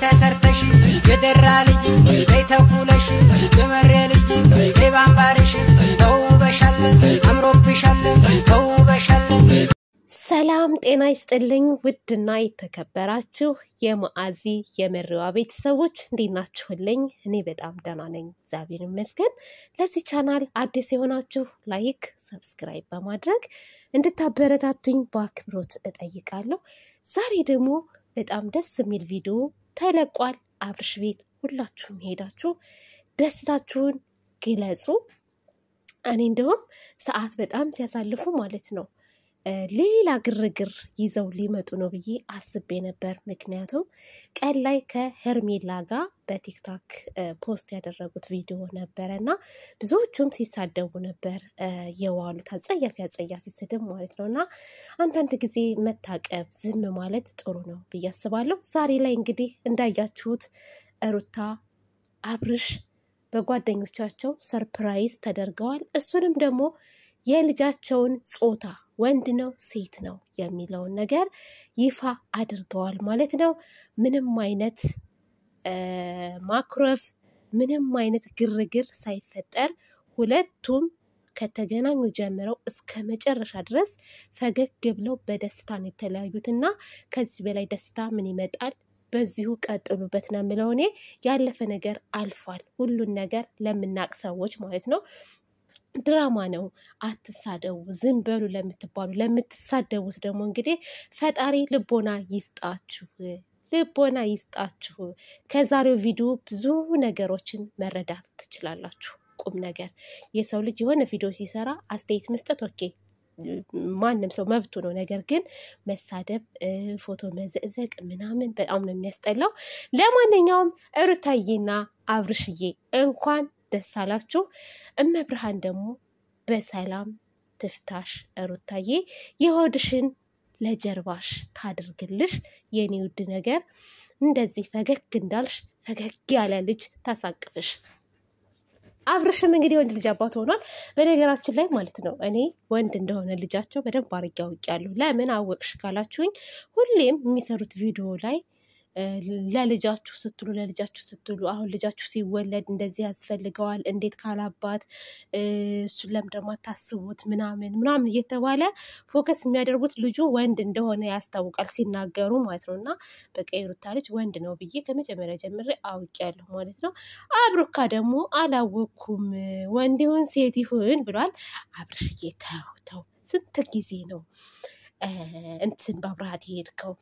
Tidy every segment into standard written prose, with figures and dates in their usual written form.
ተሰርተሽ የደራ ልጅ በይተኩለሽ የመሬ ልጅ በባምባርሽ ተውበሻለን አምሮብሻለን ተውበሻለን ሰላም ጤና ይስጥልኝ ውድና የተከበራችሁ የማዓዚ የመሪዋ ቤተሰቦች እንዴት ናችሁልኝ? እኔ በጣም ደህና ነኝ እግዚአብሔር ይመስገን። ለዚህ ቻናል አዲስ የሆናችሁ ላይክ ሰብስክራይብ በማድረግ እንድታበረታቱኝ በአክብሮት እጠይቃለሁ። ዛሬ ደግሞ በጣም ደስ የሚል ቪዲዮ ተለቋል። አብርሽ ቤት ሁላችሁም ሄዳችሁ ደስታችሁን ግለጹ። እኔ እንደውም ሰዓት በጣም ሲያሳልፉ ማለት ነው ሌላ ግርግር ይዘው ሊመጡ ነው ብዬ አስቤ ነበር። ምክንያቱም ቀን ላይ ከሄርሜላ ጋር በቲክታክ ፖስት ያደረጉት ቪዲዮ ነበረና ብዙዎቹም ሲሳደቡ ነበር የዋሉት አጸያፊ ስድብ ማለት ነውና አንዳንድ ጊዜ መታቀብ ዝም ማለት ጥሩ ነው ብዬ አስባለሁ። ዛሬ ላይ እንግዲህ እንዳያችሁት ሩታ አብርሽ በጓደኞቻቸው ሰርፕራይዝ ተደርገዋል። እሱንም ደግሞ የልጃቸውን ጾታ ወንድ ነው ሴት ነው የሚለውን ነገር ይፋ አድርገዋል ማለት ነው። ምንም አይነት ማክሮፍ ምንም አይነት ግርግር ሳይፈጠር ሁለቱም ከተገናኙ ጀምረው እስከ መጨረሻ ድረስ ፈገግ ብለው በደስታ ነው የተለያዩትና ከዚህ በላይ ደስታ ምን ይመጣል? በዚሁ ቀጥሉበት ነው የምለው እኔ። ያለፈ ነገር አልፏል። ሁሉን ነገር ለምናቅ ሰዎች ማለት ነው ድራማ ነው አትሳደቡ ዝም በሉ ለምትባሉ ለምትሳደቡት ደግሞ እንግዲህ ፈጣሪ ልቦና ይስጣችሁ። ከዛሬው ቪዲዮ ብዙ ነገሮችን መረዳት ትችላላችሁ። ቁም ነገር የሰው ልጅ የሆነ ቪዲዮ ሲሰራ አስተያየት መስጠት ኦኬ ማንም ሰው መብቱ ነው። ነገር ግን መሳደብ ፎቶ መዘቅዘቅ ምናምን በጣም ነው የሚያስጠላው። ለማንኛውም ሩታዬና አብርሽዬ እንኳን ደስ አላችሁ። እመብርሃን ደግሞ በሰላም ትፍታሽ። ሩታዬ የሆድሽን ለጀርባሽ ታድርግልሽ የኔ ውድ ነገር። እንደዚህ ፈገግ እንዳልሽ ፈገግ ያለ ልጅ ታሳቅፍሽ። አብርሽም እንግዲህ ወንድ ልጅ አባት ሆኗል። በነገራችን ላይ ማለት ነው እኔ ወንድ እንደሆነ ልጃቸው በደንብ አድርጌ አውቄያለሁ። ለምን አወቅሽ ካላችሁኝ ሁሌም የሚሰሩት ቪዲዮ ላይ ለልጃችሁ ስትሉ አሁን ልጃችሁ ሲወለድ እንደዚህ ያስፈልገዋል እንዴት ካላባት እሱን ለምደማ ታስቡት ምናምን እየተባለ ፎከስ የሚያደርጉት ልጁ ወንድ እንደሆነ ያስታውቃል ሲናገሩ ማለት ነውና በቃ የሩታ ልጅ ወንድ ነው ብዬ ከመጀመሪያ ጀምሬ አውቄያለሁ ማለት ነው። አብሩካ ደግሞ አላወኩም ወንድ ይሁን ሴት ይሁን ብሏል። አብርሽዬ ተው ስንት ጊዜ ነው እንትን ባብራሃት ይሄድከው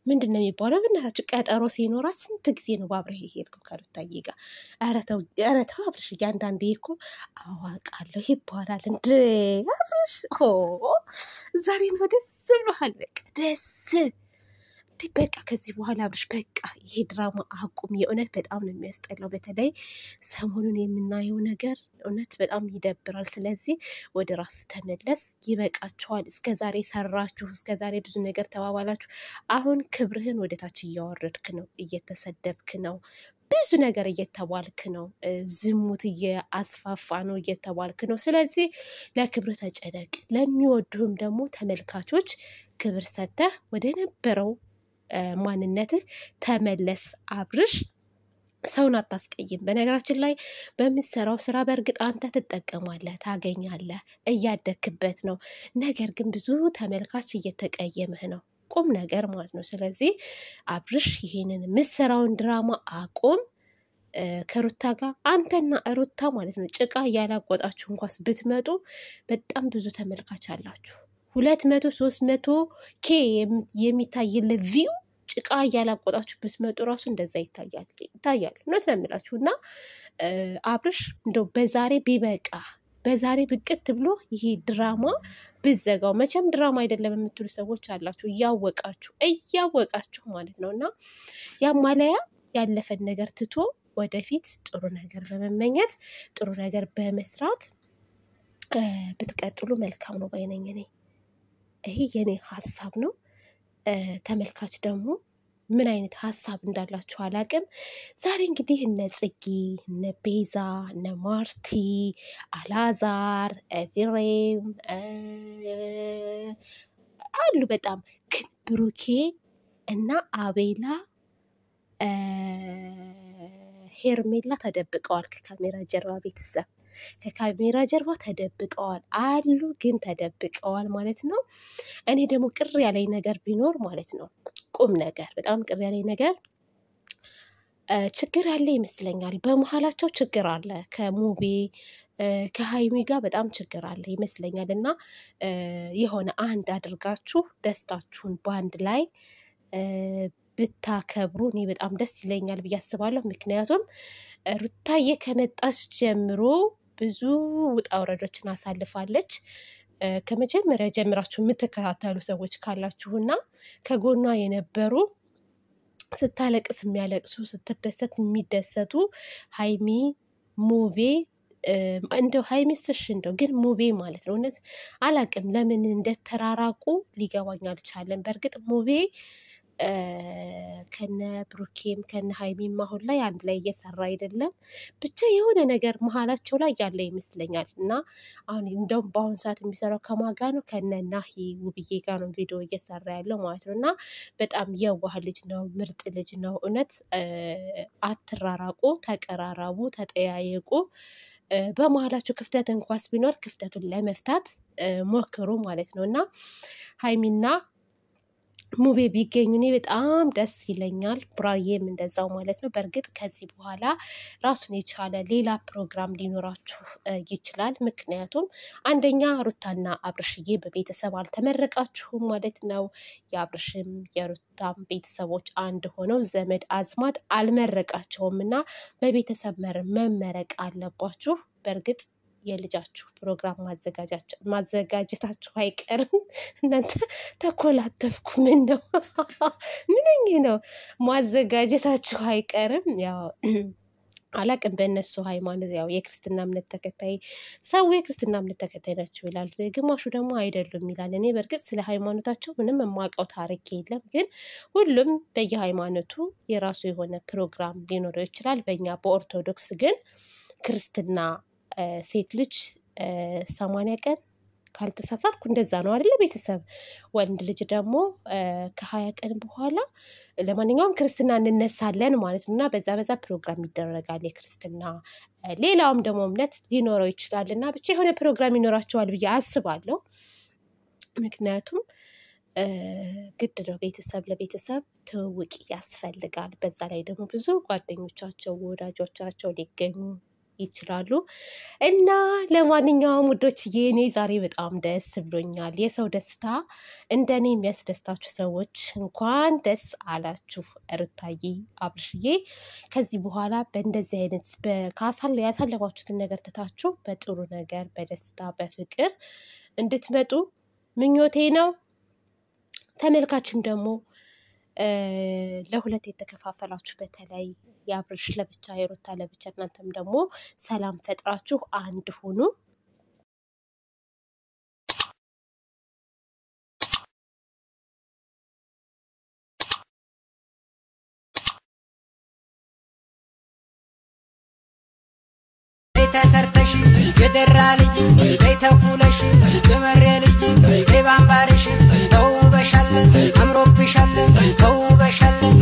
ምንድነው የሚባለው? በእናታችሁ ቀጠሮ ሲኖራት ስንት ጊዜ ነው ባብረህ ሄድከው ከሩታዬ ጋር? ኧረ ተው አብርሽ አንዳንዴ እኮ አዋቃለሁ ይባላል እንደ አብርሽ ዛሬ ነው ደስ ብሎሃል። በቃ ደስ በቃ ከዚህ በኋላ አብርሽ በቃ ይሄ ድራማ አቁም። የእውነት በጣም ነው የሚያስጠላው። በተለይ ሰሞኑን የምናየው ነገር እውነት በጣም ይደብራል። ስለዚህ ወደ ራስ ተመለስ፣ ይበቃችኋል። እስከዛሬ ሰራችሁ፣ እስከዛሬ ብዙ ነገር ተባባላችሁ። አሁን ክብርህን ወደ ታች እያወረድክ ነው፣ እየተሰደብክ ነው፣ ብዙ ነገር እየተባልክ ነው፣ ዝሙት እያስፋፋ ነው እየተባልክ ነው። ስለዚህ ለክብር ተጨነቅ። ለሚወዱህም ደግሞ ተመልካቾች ክብር ሰተህ ወደ ነበረው ማንነትህ ተመለስ አብርሽ። ሰውን አታስቀይም። በነገራችን ላይ በምትሰራው ስራ በእርግጥ አንተ ትጠቀማለህ፣ ታገኛለህ፣ እያደክበት ነው። ነገር ግን ብዙ ተመልካች እየተቀየመህ ነው። ቁም ነገር ማለት ነው። ስለዚህ አብርሽ ይሄንን የምትሰራውን ድራማ አቁም። ከሩታ ጋር አንተና ሩታ ማለት ነው ጭቃ እያላቆጣችሁ እንኳን ብትመጡ በጣም ብዙ ተመልካች አላችሁ። 200-300 ኬ የሚታይል ቪው ጭቃ እያላቆጣችሁ ብትመጡ ራሱ እንደዛ ይታያል። እውነት ነው የምላችሁና አብርሽ እንደው በዛሬ ቢበቃ በዛሬ ብቅት ብሎ ይሄ ድራማ ብዘጋው። መቼም ድራማ አይደለም የምትሉ ሰዎች አላችሁ እያወቃችሁ ማለት ነውና ያማለያ ያለፈን ነገር ትቶ ወደፊት ጥሩ ነገር በመመኘት ጥሩ ነገር በመስራት ብትቀጥሉ መልካም ነው ባይነኝ እኔ። ይሄ የኔ ሐሳብ ነው። ተመልካች ደግሞ ምን አይነት ሐሳብ እንዳላችሁ አላቅም። ዛሬ እንግዲህ እነ ጽጌ እነ ቤዛ እነ ማርቲ አላዛር ኤፍሬም አሉ። በጣም ግን ብሩኬ እና አቤላ ሄርሜላ ተደብቀዋል ከካሜራ ጀርባ ቤተሰብ ከካሜራ ጀርባ ተደብቀዋል አሉ ግን ተደብቀዋል ማለት ነው እኔ ደግሞ ቅር ያለኝ ነገር ቢኖር ማለት ነው ቁም ነገር በጣም ቅር ያለኝ ነገር ችግር ያለ ይመስለኛል በመሃላቸው ችግር አለ ከሙቤ ከሃይሚ ጋር በጣም ችግር አለ ይመስለኛልና የሆነ አንድ አድርጋችሁ ደስታችሁን ባንድ ላይ ብታከብሩ እኔ በጣም ደስ ይለኛል ብዬ አስባለሁ ምክንያቱም ሩታዬ ከመጣች ጀምሮ ብዙ ውጣ ወረዶችን አሳልፋለች ከመጀመሪያ ጀምራችሁ የምትከታተሉ ሰዎች ካላችሁና ከጎኗ የነበሩ ስታለቅስ የሚያለቅሱ ስትደሰት የሚደሰቱ ሃይሚ ሙቤ እንደው ሃይሚስትሽ እንደው ግን ሙቤ ማለት ነው እውነት አላቅም ለምን እንደተራራቁ ሊገባኝ አልቻለም በርግጥ ሙቤ ከነ ብሩኬም ከነ ሃይሚም አሁን ላይ አንድ ላይ እየሰራ አይደለም ብቻ የሆነ ነገር መሃላቸው ላይ ያለ ይመስለኛል እና አሁን እንደውም በአሁን ሰዓት የሚሰራው ከማጋ ነው ከነ ናሂ ውብዬ ጋር ነው ቪዲዮ እየሰራ ያለው ማለት ነው እና በጣም የዋህ ልጅ ነው ምርጥ ልጅ ነው እውነት አትራራቁ ተቀራራቡ ተጠያየቁ በመሃላችሁ ክፍተት እንኳን ቢኖር ክፍተቱን ለመፍታት ሞክሩ ማለት ነውና ሃይሚና ሙቤ ቢገኙ እኔ በጣም ደስ ይለኛል ብራዬም እንደዛው ማለት ነው በርግጥ ከዚህ በኋላ ራሱን የቻለ ሌላ ፕሮግራም ሊኖራችሁ ይችላል ምክንያቱም አንደኛ ሩታና አብርሽዬ በቤተሰብ አልተመረቃችሁም ማለት ነው የአብርሽም የሩታም ቤተሰቦች አንድ ሆነው ዘመድ አዝማድ አልመረቃቸውምና በቤተሰብ መመረቅ አለባችሁ በርግጥ የልጃችሁ ፕሮግራም ማዘጋጀታችሁ አይቀርም እናንተ ተኮላተፍኩ ምን ነው ማዘጋጀታችሁ አይቀርም ያው አላቅም በእነሱ ሃይማኖት ያው የክርስትና እምነት ተከታይ ሰው የክርስትና እምነት ተከታይ ናቸው ይላል ግማሹ ደግሞ አይደሉም ይላል እኔ በርግጥ ስለ ሃይማኖታቸው ምንም የማውቀው ታሪክ የለም ግን ሁሉም በየሃይማኖቱ የራሱ የሆነ ፕሮግራም ሊኖረው ይችላል በእኛ በኦርቶዶክስ ግን ክርስትና ሴት ልጅ 80 ቀን ካልተሳሳትኩ እንደዛ ነው አይደለ ቤተሰብ ወንድ ልጅ ደግሞ ከ20 ቀን በኋላ ለማንኛውም ክርስትና እንነሳለን ማለት ነውና በዛ ፕሮግራም ይደረጋል የክርስትና ሌላውም ደግሞ እምነት ሊኖረው ይችላልና ብቻ የሆነ ፕሮግራም ይኖራቸዋል ብዬ አስባለሁ ምክንያቱም ግድ ነው ቤተሰብ ለቤተሰብ ትውውቅ ያስፈልጋል በዛ ላይ ደግሞ ብዙ ጓደኞቻቸው ወዳጆቻቸው ሊገኙ ይችላሉ እና ለማንኛውም ውዶችዬ እኔ ዛሬ በጣም ደስ ብሎኛል የሰው ደስታ እንደኔ የሚያስደስታችሁ ሰዎች እንኳን ደስ አላችሁ ሩታዬ አብርሽዬ ከዚህ በኋላ በእንደዚህ አይነት ያሳለፋችሁትን ነገር ትታችሁ በጥሩ ነገር በደስታ በፍቅር እንድትመጡ ምኞቴ ነው ተመልካችም ደግሞ ለሁለት የተከፋፈላችሁ በተለይ ያብርሽ ለብቻ የሩታ ለብቻ እናንተም ደግሞ ሰላም ፈጥራችሁ አንድ ሁኑ ተሰርተሽ የደራ ልጅ ተኩለሽ የመሬ ልጅ ባምባርሽ ተውበሻለን አምሮብሻለን ተውበሻለን